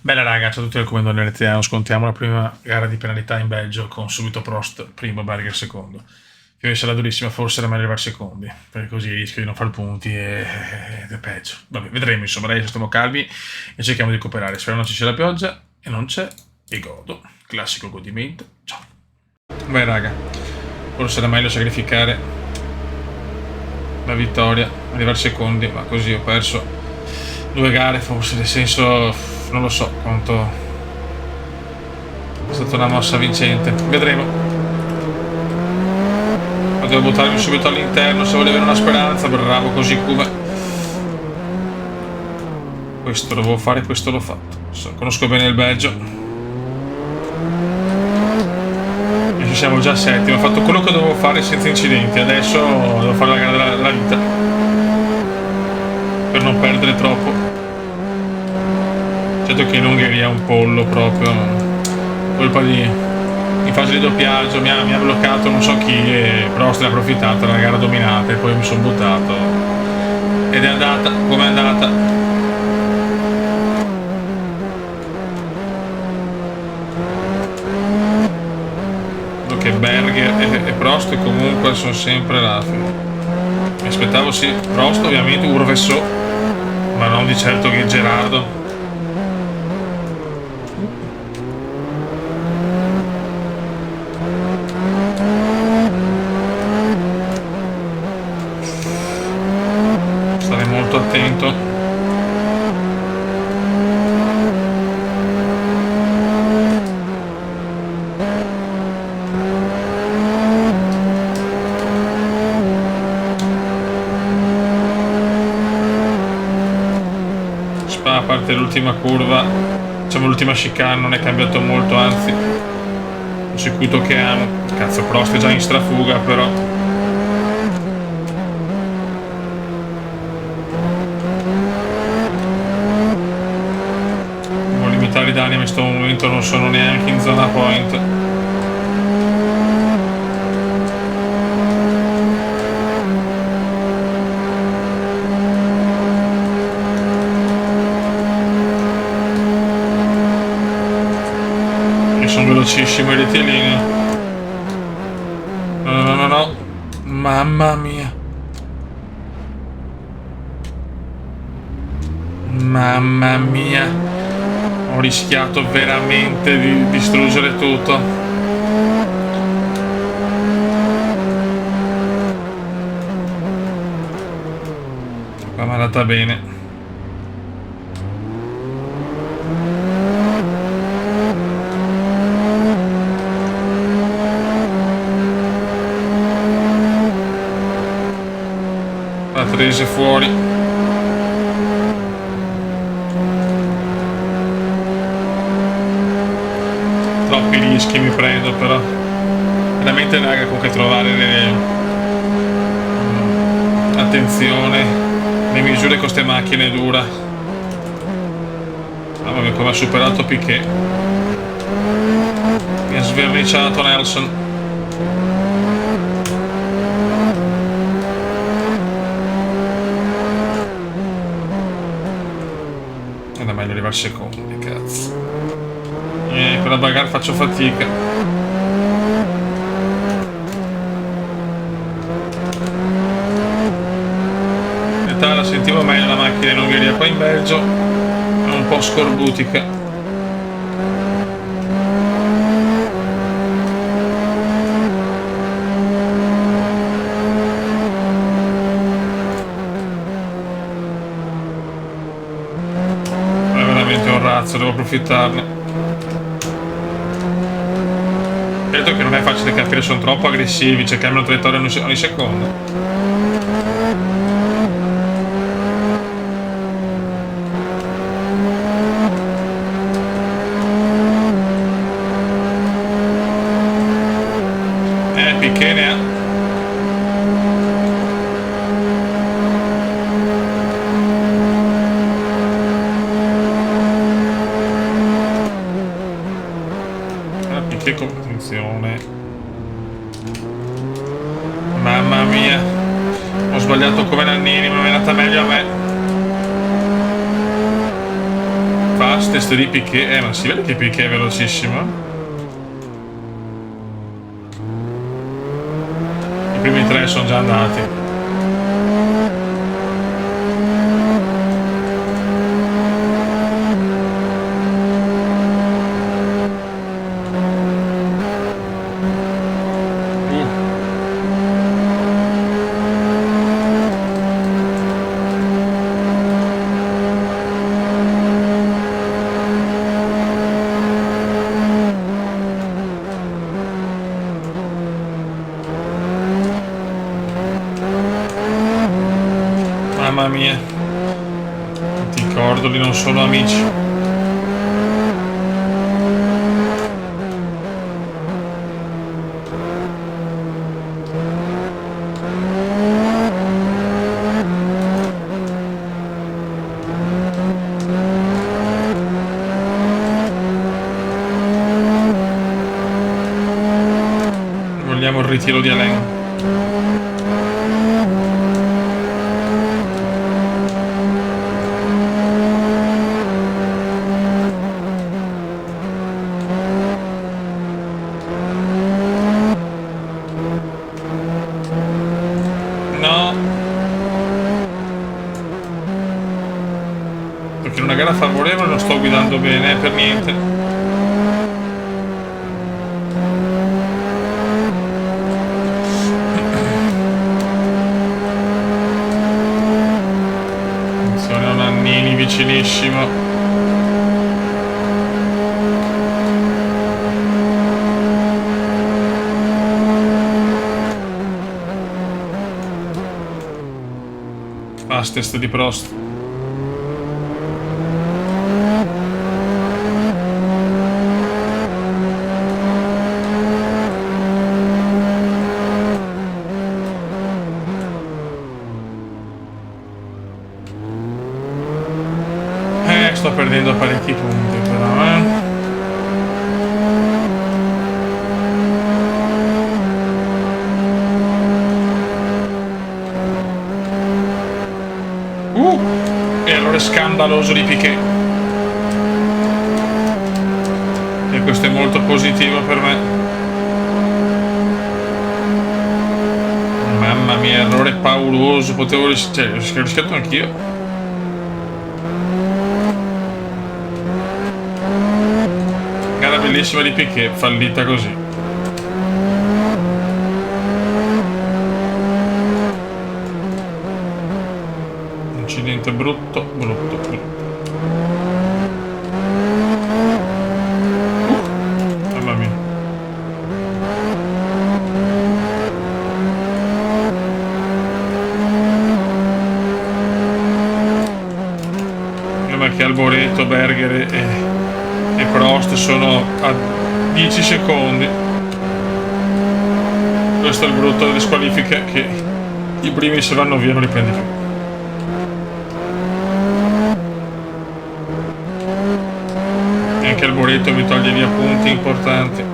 Bella raga, ciao a tutti dal Comando Veneziano, scontiamo la prima gara di penalità in Belgio con subito Prost primo, Berger secondo. Che sarà durissima, forse era meglio arrivare secondi, perché così rischio di non far punti ed è peggio. Vabbè, vedremo insomma, adesso stiamo calmi e cerchiamo di recuperare. Spero non ci sia la pioggia e non c'è e godo. Classico godimento. Ciao. Beh raga, forse era meglio sacrificare la vittoria, arrivare secondi, ma così ho perso due gare forse, nel senso non lo so quanto è stata una mossa vincente, vedremo. Potevo buttarmi subito all'interno se volevo avere una speranza, bravo così come questo dovevo fare, questo l'ho fatto. Conosco bene il Belgio e ci siamo già a settimo, ho fatto quello che dovevo fare senza incidenti, adesso devo fare la gara della vita per non perdere troppo. Certo che in Ungheria è un pollo proprio, colpa di in fase di doppiaggio mi ha bloccato non so chi e Prost ne ha approfittato, la gara dominata e poi mi sono buttato ed è andata come è andata. Vedo che Berger e Prost comunque sono sempre là. Mi aspettavo sì, Prost ovviamente Urvesso, ma non di certo che Gerardo. Stare molto attento. Spa, a parte l'ultima curva, diciamo l'ultima chicane, non è cambiato molto, anzi un circuito che amo. Cazzo, Prost è già in strafuga però. Devo limitare i danni, ma in questo momento non sono neanche in zona point. Sono velocissimo i rettilinei. No. Mamma mia. Mamma mia. Ho rischiato veramente di distruggere tutto. Ma mi è andata bene. Patrese fuori. Troppi rischi mi prendo però. Veramente raga, comunque trovare attenzione, le misure con queste macchine è dura. Mamma mia come ha superato Piquet. Mi ha sverniciato Nelson. Era meglio arrivare secondi, cazzo. Per la bagarre faccio fatica. In realtà la sentivo meglio la macchina in Ungheria, qua in Belgio è un po' scorbutica. Devo approfittarne. Certo che non è facile capire, sono troppo aggressivi, cioè cambiano traiettoria ogni secondo. Piquet ne ha. Che competizione. Mamma mia, ho sbagliato come Nannini, ma è andata meglio a me. fast test di Piquet, ma si vede che Piquet è velocissimo. I primi 3 sono già andati. Mamma mia, tutti i cordoli non sono amici. Vogliamo il ritiro di Alain. Perché in una gara favorevole non sto guidando bene, per niente. Attenzione a un Nannini vicinissimo. Fastest di Prost. Sto perdendo parecchi punti però, E allora è scandaloso di Piquet. E questo è molto positivo per me. Mamma mia, errore pauroso, potevo rischiato anch'io. Gara bellissima di Piquet, fallita così. Incidente brutto. Mamma mia. Perché Alboreto, Berger e Prost sono a 10 secondi. Questo è il brutto delle squalifiche, che i primi se vanno via non li prendi più. E anche Alboreto mi toglie via punti importanti.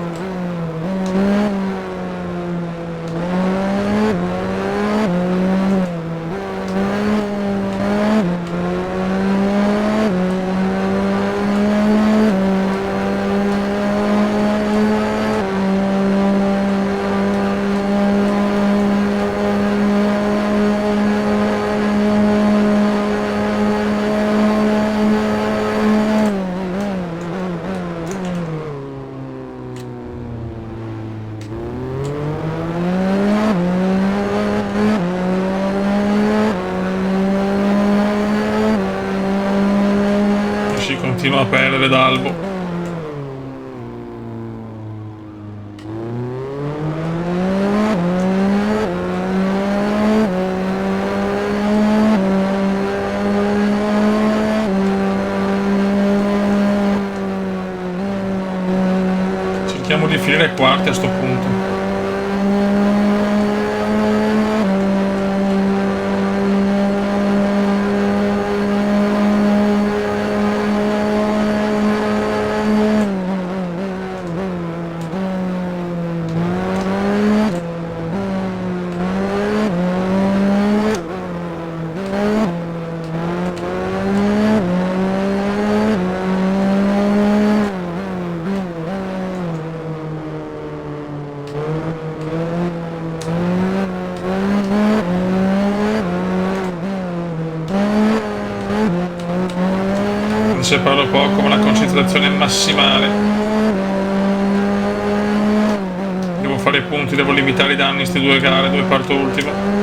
Continua a perdere d'Albo. Cerchiamo di finire quarti a sto punto. parlo poco, ma la concentrazione è massimale. Devo fare i punti, devo limitare i danni in queste due gare dove parto ultimo.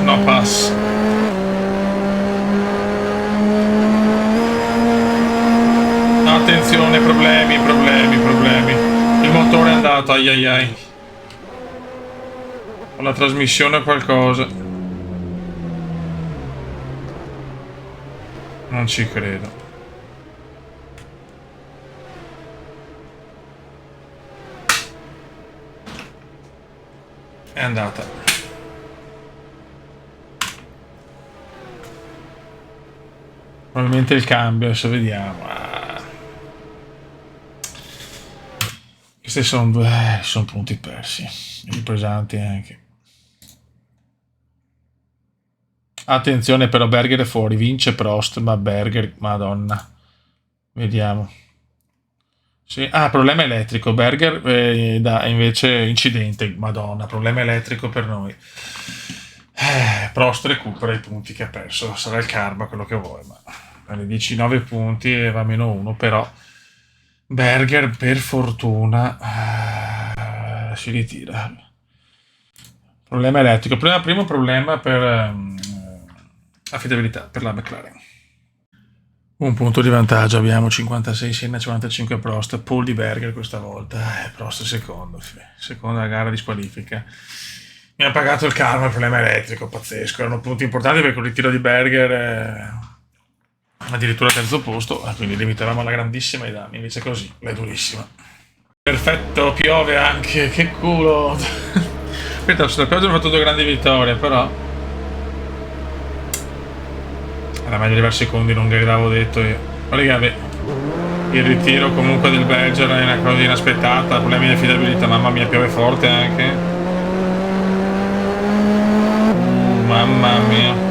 No pass. Attenzione, problemi. Il motore è andato, ai ai ai. Con la trasmissione o qualcosa. Non ci credo. È andata. Probabilmente il cambio, adesso vediamo. Questi sono punti persi. E pesanti anche. Attenzione però, Berger è fuori, vince Prost, ma Berger, madonna. Vediamo. Sì. Problema elettrico, Berger invece incidente, madonna, problema elettrico per noi. Prost recupera i punti che ha perso, sarà il karma quello che vuoi, ma alle 19 punti e va meno 1, però Berger per fortuna si ritira. Problema elettrico, primo problema per affidabilità per la McLaren. Un punto di vantaggio, abbiamo 56 Senna, 55 Prost, pole di Berger questa volta, Prost seconda gara di squalifica. Mi ha pagato il karma il problema elettrico, pazzesco, erano punti importanti perché il ritiro di Berger addirittura terzo posto, quindi limitavamo alla grandissima i danni, invece così, è durissima. Perfetto, piove anche, che culo! Aspetta, sulla pioggia hanno fatto due grandi vittorie, però era meglio arrivare secondi, non l'avevo detto io. Ma raga, il ritiro comunque del Belgio è una cosa inaspettata, problemi di affidabilità, mamma mia, piove forte anche. Mamma mia.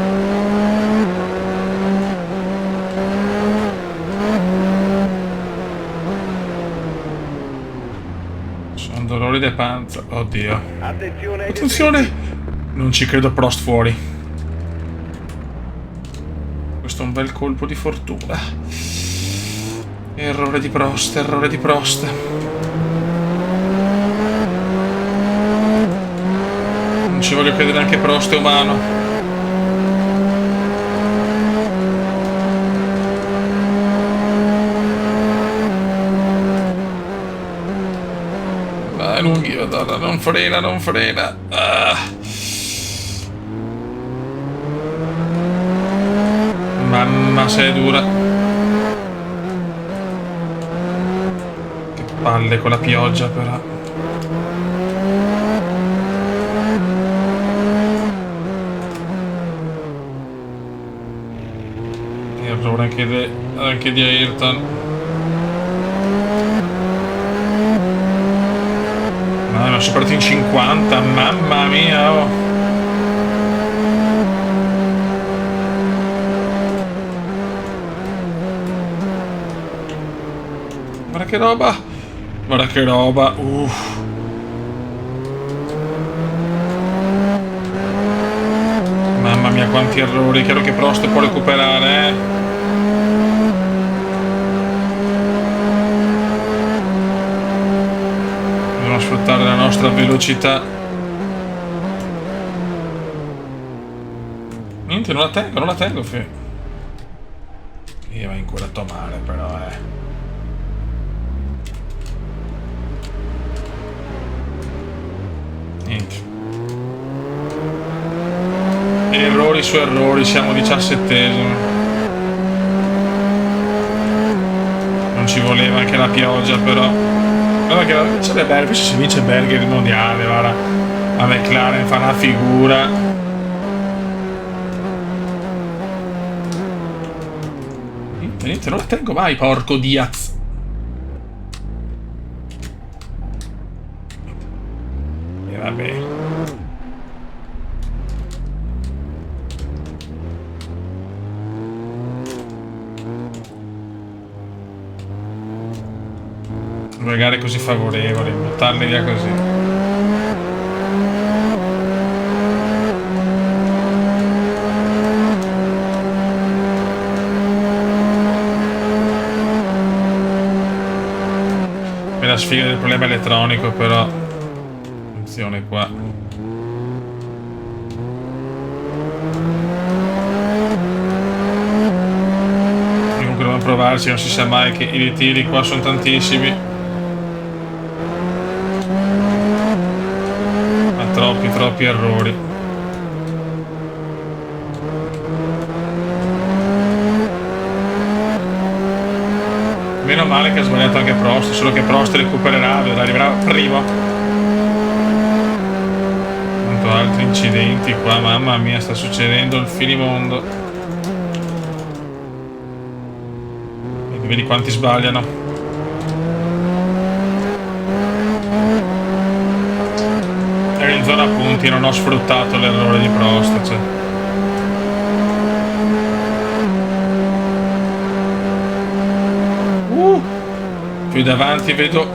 Sono dolori di panza, oddio. Attenzione! Non ci credo, Prost fuori. Questo è un bel colpo di fortuna. Errore di Prost. Non ci voglio credere, anche Prost è umano. Vai lunghi, madonna, non frena. Mamma, sei dura. Che palle con la pioggia, però. Errore anche di Ayrton. Ma sono partiti in 50, mamma mia, oh. Guarda che roba, Mamma mia, quanti errori, chiaro che Prost può recuperare, Dobbiamo sfruttare la nostra velocità. Niente, non la tengo, Io va incurato male, però, Niente. Errori su errori, siamo 17esimi. Non ci voleva anche la pioggia, però. Guarda che vincere Berger, se vince Berger il mondiale, guarda. La McLaren fa una figura. Niente, non la tengo mai, porco Diaz. Vabbè. Due gare così favorevoli, buttarle via così. E la sfiga del problema elettronico, però attenzione qua. Comunque dobbiamo provarci, non si sa mai che i ritiri qua sono tantissimi. Troppi errori. Meno male che ha sbagliato anche Prost, solo che Prost recupererà, arriverà primo. Tanto altri incidenti qua, mamma mia, sta succedendo il finimondo. E vedi quanti sbagliano. Ero in zona punti, non ho sfruttato l'errore di Prost, cioè. Più davanti vedo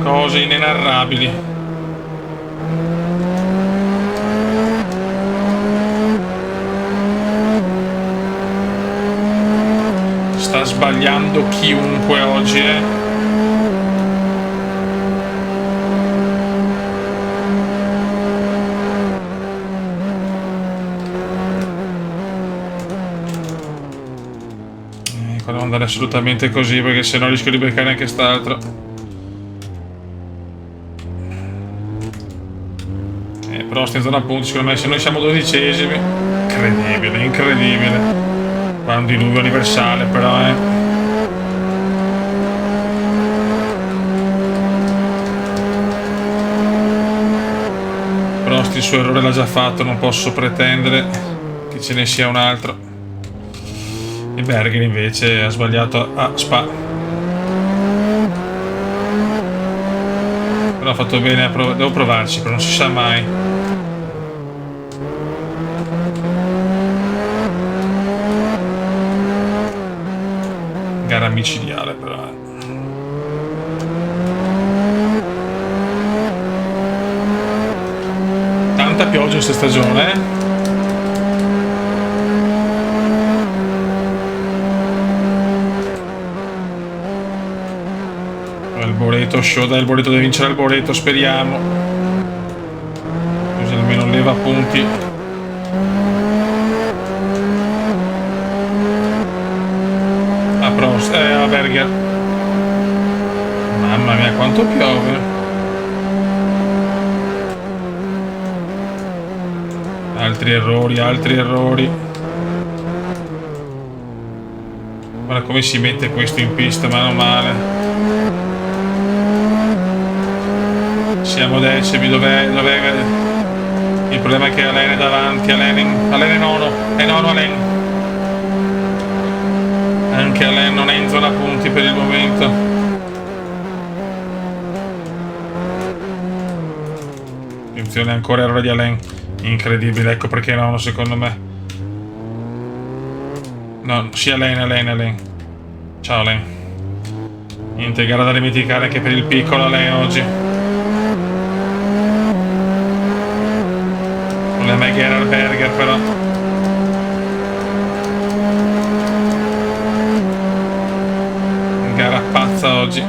cose inenarrabili. Sta sbagliando chiunque oggi, Devo andare assolutamente così, perché sennò rischio di beccare anche quest'altro. Prost in zona punti, secondo me se noi siamo 12esimi, incredibile. Qua è un diluvio universale, però Prost il suo errore l'ha già fatto, non posso pretendere che ce ne sia un altro. E Berger invece ha sbagliato a Spa. Però ha fatto bene, devo provarci, però non si sa mai. Gara micidiale però. Tanta pioggia in questa stagione, Il Boreto show, dai, il Boreto deve vincere il Boreto, speriamo. Così almeno leva punti. A Prost, a Berger. Mamma mia quanto piove. Altri errori. Guarda come si mette questo in pista, mano male. Siamo decimi, dov'è? Il problema è che Alain è davanti, Alain è nono, Alain. Anche Alain non è in zona punti per il momento. Attenzione, ancora errore di Alain. Incredibile, ecco perché nono secondo me. No, sì, Alain. Ciao Alain. Niente, gara da dimenticare anche per il piccolo Alain oggi. Non è mai Gerhard Berger però. Gara pazza oggi.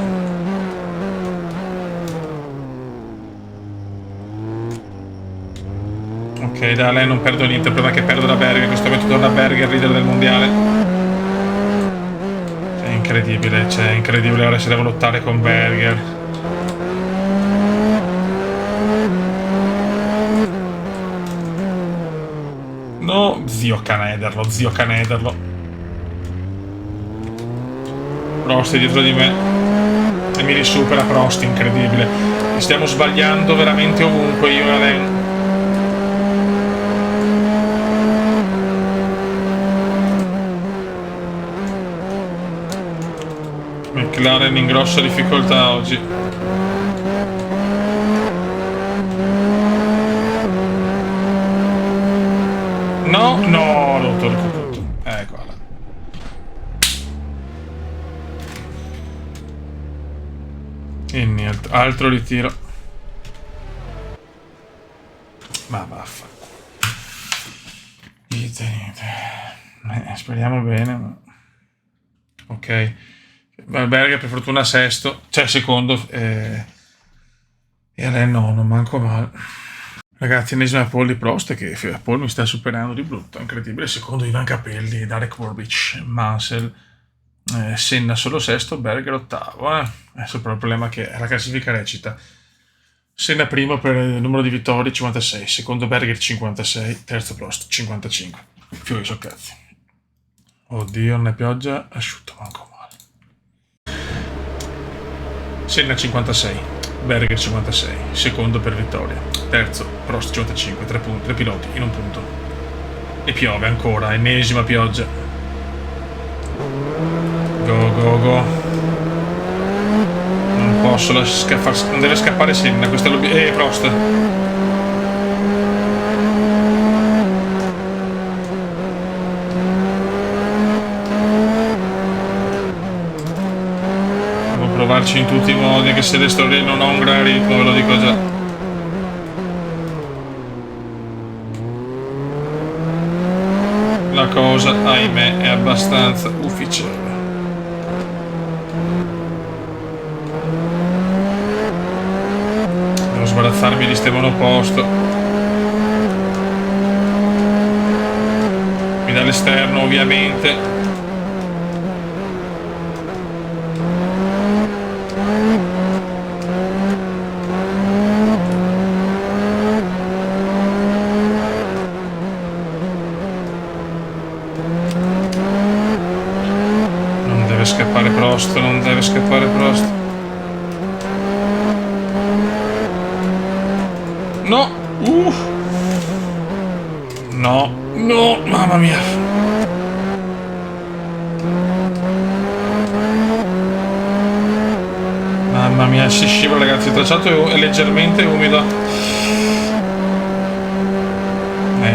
Ok, da lei non perdo niente, il problema è che perdo da Berger, in questo momento torna Berger, leader del mondiale. È incredibile, ora si deve lottare con Berger. No, zio Canederlo. Prost è dietro di me e mi risupera Prost, incredibile. Stiamo sbagliando veramente ovunque io e Alain. McLaren in grossa difficoltà oggi. No, no, l'ho tolto tutto. Eccola. E niente, altro ritiro. Ma vaffa. Niente. Speriamo bene. Ma... ok. Valberga per fortuna sesto, cioè secondo. E a lei no, non manco male. Ragazzi, ennesima pole di Prost che Paul mi sta superando di brutto, incredibile. Secondo Ivan Capelli, Derek Burbich, Mansell, Senna solo sesto, Berger ottavo. Adesso però il problema è che la classifica recita Senna primo per il numero di vittorie 56, secondo Berger 56, terzo Prost 55. Fiori so cazzi. Oddio, non è pioggia, asciutto manco male. Senna 56, Berger 56, secondo per vittoria, terzo Prost 55, 3 punti, 3 piloti in un punto. E piove ancora, ennesima pioggia. Go go go. Non posso non deve scappare Senna, questo è l'obiettivo. Prost. Devo provarci in tutti i modi, che se le storie non ho un gran ritmo, ve lo dico già. La cosa, ahimè, è abbastanza ufficiale. Devo sbarazzarmi di ste monoposto. Mi dà l'esterno, ovviamente. Non deve scappare Prost, non deve scappare Prost. No! No, no, mamma mia. Mamma mia, si scivola ragazzi, il tracciato è leggermente umido.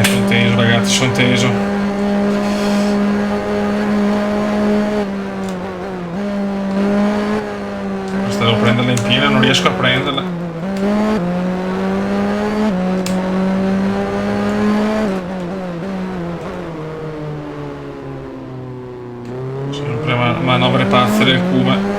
Sono teso ragazzi, sono teso. Questa devo prenderla in piena, non riesco a prenderla. Sempre manovre pazze del Kuma.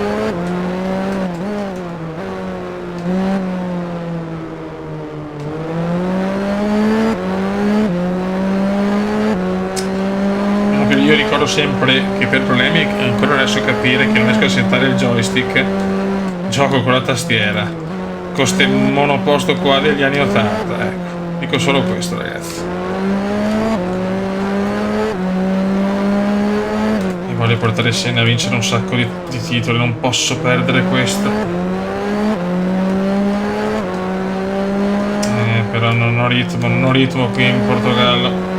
Io ricordo sempre che per problemi ancora non riesco a capire, che non riesco a settare il joystick, gioco con la tastiera, con ste monoposto qua degli anni 80, ecco, dico solo questo ragazzi. E voglio portare Senna a vincere un sacco di titoli, non posso perdere questo. Però non ho ritmo qui in Portogallo.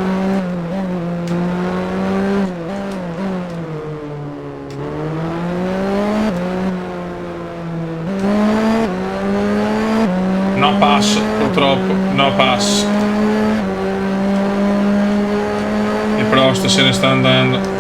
No pass, purtroppo, no pass. E Prost se ne sta andando.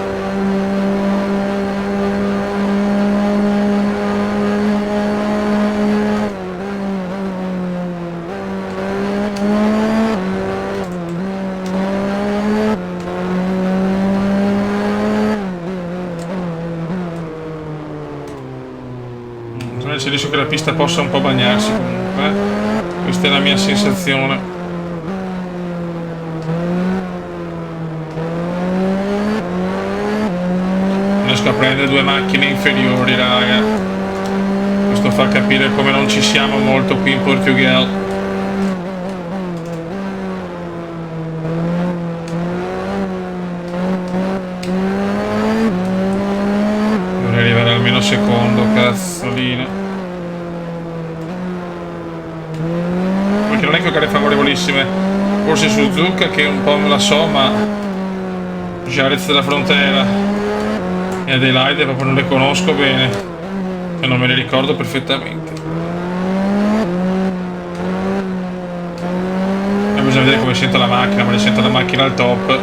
Se riesco che la pista possa un po' bagnarsi comunque. Questa è la mia sensazione. Non riesco a prendere due macchine inferiori, raga. Questo fa capire come non ci siamo molto qui in Portogallo. Dovrei arrivare almeno secondo, cazzolina. Non è che ho gare favorevolissime, forse Suzuka che un po' me la so, ma Jerez della Frontera e Adelaide proprio non le conosco bene e non me le ricordo perfettamente. Abbiamo bisogna vedere come sento la macchina, ma sento la macchina al top.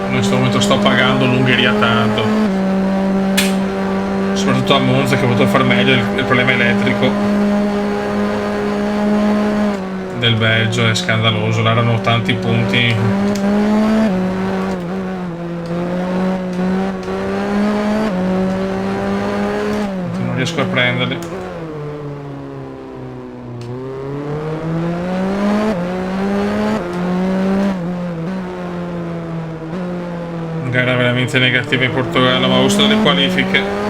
In questo momento sto pagando l'Ungheria tanto, soprattutto a Monza, che ho potuto far meglio. Il problema elettrico del Belgio è scandaloso, là erano tanti punti. Non riesco a prenderli. Gara veramente negativa in Portogallo, ma ho visto le qualifiche.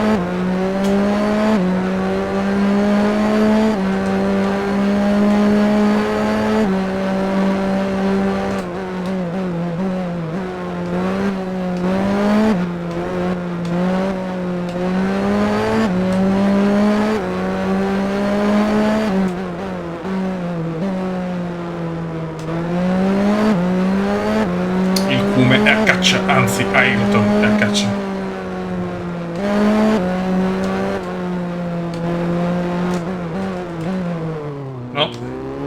È a caccia, anzi Ayrton è a caccia. No,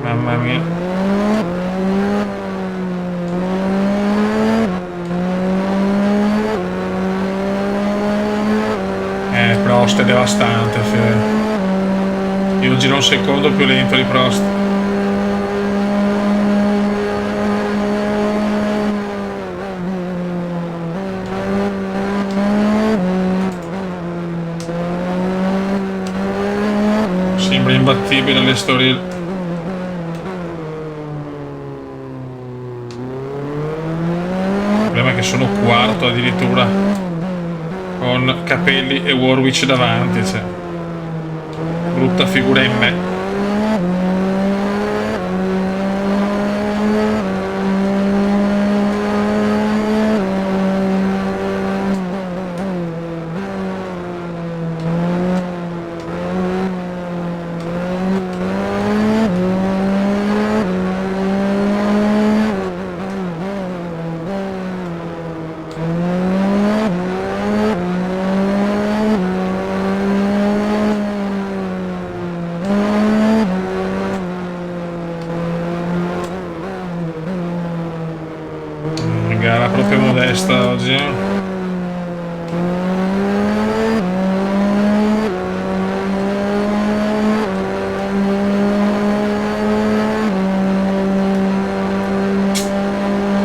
mamma mia. Prost è devastante. Io giro un secondo più lento di Prost. Sembra imbattibile l'Estoril. Il problema è che sono quarto addirittura, con Capelli e Warwick davanti, cioè brutta figura in me. Gara proprio modesta oggi.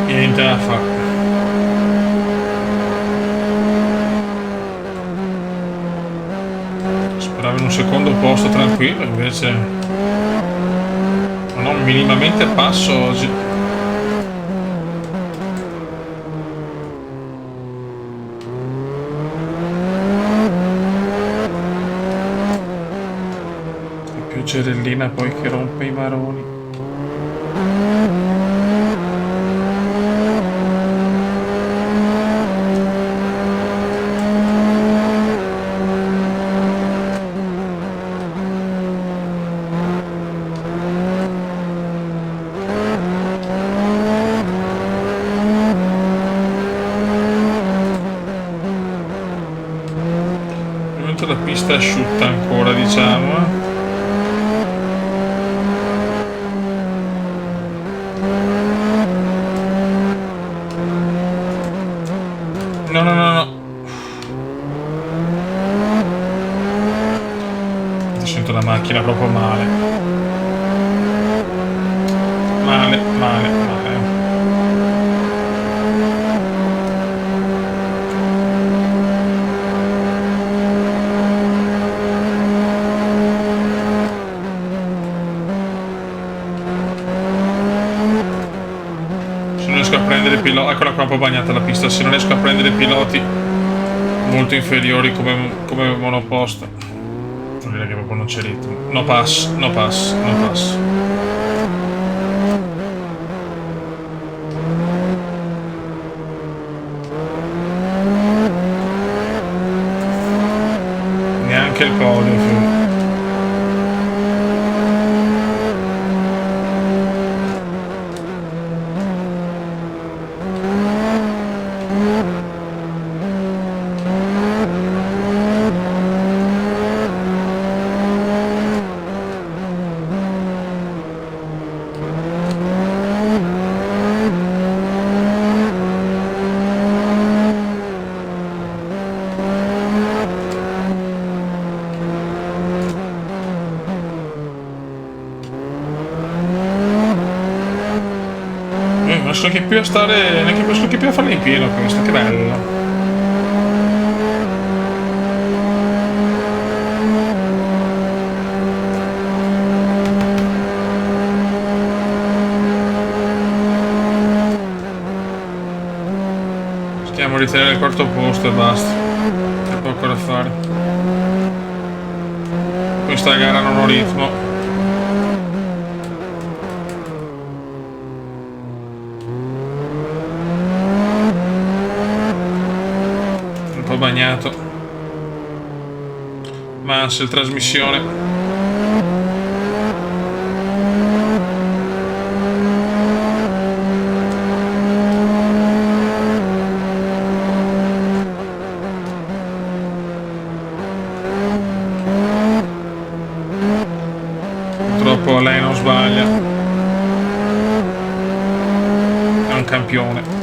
Niente da fare. Speravo in un secondo posto tranquillo, invece non ho minimamente passo oggi. Cerellina poi che rompe i maroni. Ovviamente la pista è asciutta ancora, diciamo. No. Sento la macchina proprio male. Male. Se non riesco a prendere piloti, eccola qua, un po' bagnata la pista. Se non riesco a prendere piloti molto inferiori come monoposto, vuol dire che proprio non c'è ritmo. No pass. Neanche il podio. riesco neanche più a stare, neanche riesco neanche più a farla in pieno questa, che bello. Stiamo a ritenere il quarto posto e basta, c'è poco da fare. Questa gara non ho ritmo. Un po' bagnato. Mansell, trasmissione. Purtroppo lei non sbaglia. È un campione.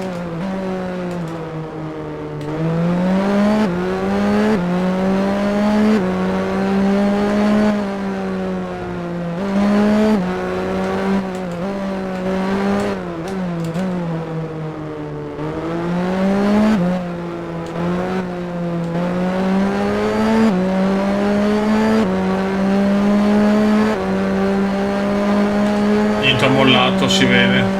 Niente, ha mollato, si vede.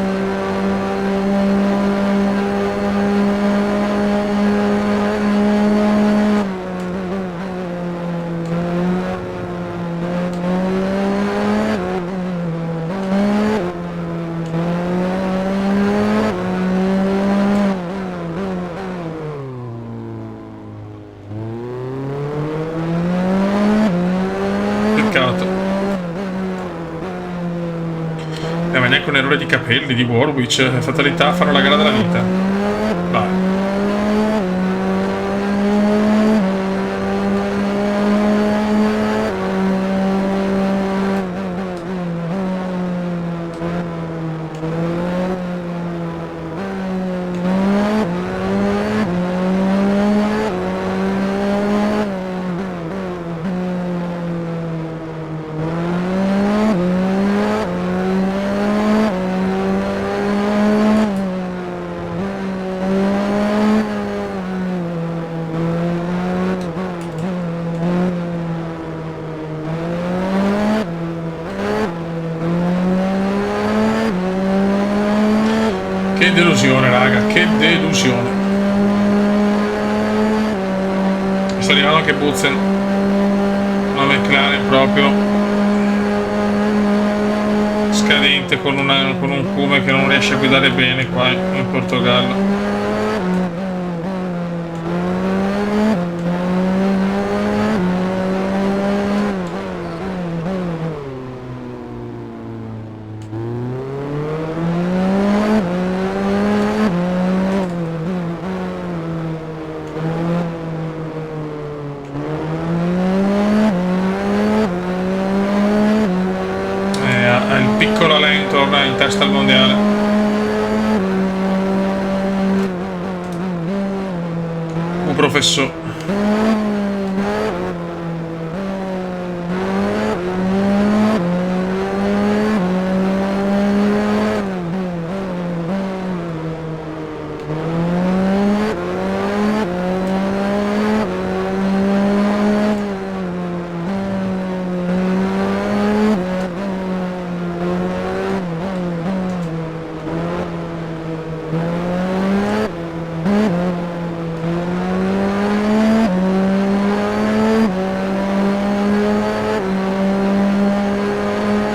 Peccato. Ma neanche un errore di capelli di Warwick, fatalità, fanno la gara della vita. Vai. Che delusione, raga, che delusione. Sta arrivando anche Butzen, una McLaren proprio scadente, con un Cume che non riesce a guidare bene qua in Portogallo. Il piccolo Alain torna in testa al mondiale. Un professore.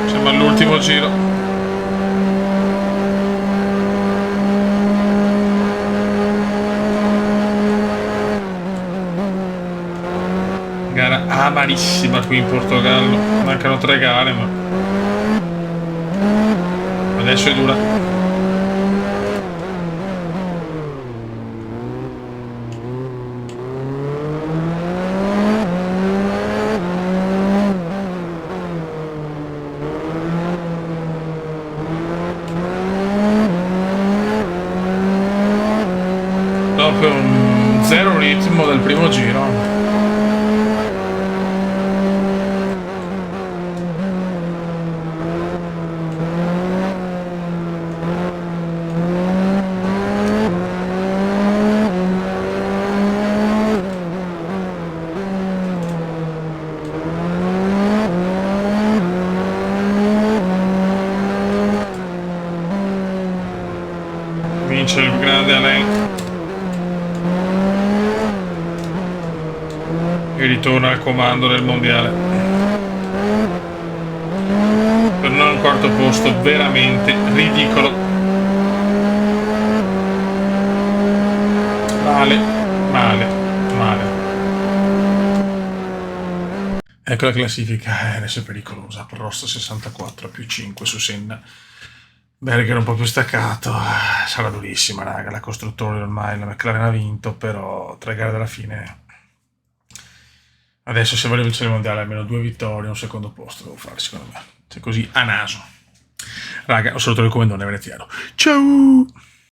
Siamo all'ultimo giro. Gara amarissima qui in Portogallo. Mancano 3 gare, ma adesso è dura. Proprio un zero ritmo del primo giro. grande Alain, che ritorna al comando del mondiale per non un quarto posto veramente ridicolo. Male. Ecco la classifica, adesso è pericolosa. Prost 64 più 5 su Senna. Berger un po' più staccato, sarà durissima, raga. La costruttore ormai, la McLaren ha vinto, però 3 gare dalla fine. Adesso se voglio vincere il mondiale almeno 2 vittorie, un secondo posto devo fare, secondo me. Se così a naso. Raga, ho saluto il comandone veneziano. Ciao!